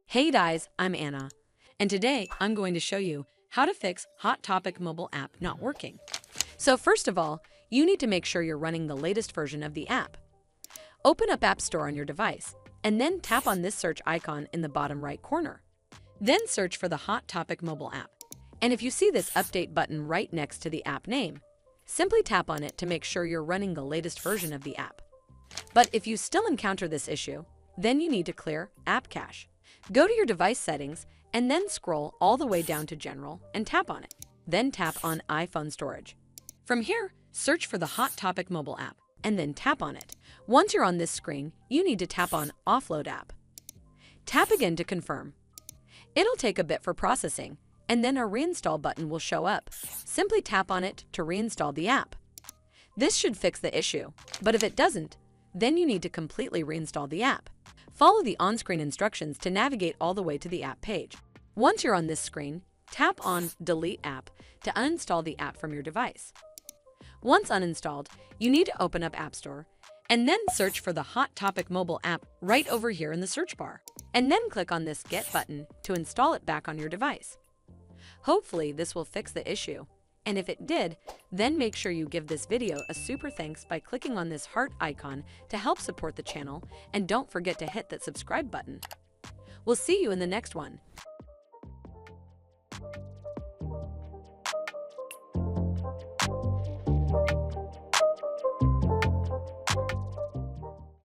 Hey guys, I'm Anna, and today I'm going to show you how to fix Hot Topic mobile app not working. So first of all, you need to make sure you're running the latest version of the app. Open up App Store on your device, and then tap on this search icon in the bottom right corner. Then search for the Hot Topic mobile app, and if you see this update button right next to the app name, simply tap on it to make sure you're running the latest version of the app. But if you still encounter this issue, then you need to clear App Cache. Go to your device settings and then scroll all the way down to General and tap on it. Then tap on iPhone Storage. From here, search for the Hot Topic mobile app and then tap on it. Once you're on this screen, you need to tap on Offload App. Tap again to confirm. It'll take a bit for processing, and then a Reinstall button will show up. Simply tap on it to reinstall the app. This should fix the issue, but if it doesn't, then you need to completely reinstall the app. Follow the on-screen instructions to navigate all the way to the app page. Once you're on this screen, tap on Delete App to uninstall the app from your device. Once uninstalled, you need to open up App Store and then search for the Hot Topic mobile app right over here in the search bar, and then click on this Get button to install it back on your device. Hopefully, this will fix the issue. And if it did, then make sure you give this video a super thanks by clicking on this heart icon to help support the channel, and don't forget to hit that subscribe button. We'll see you in the next one.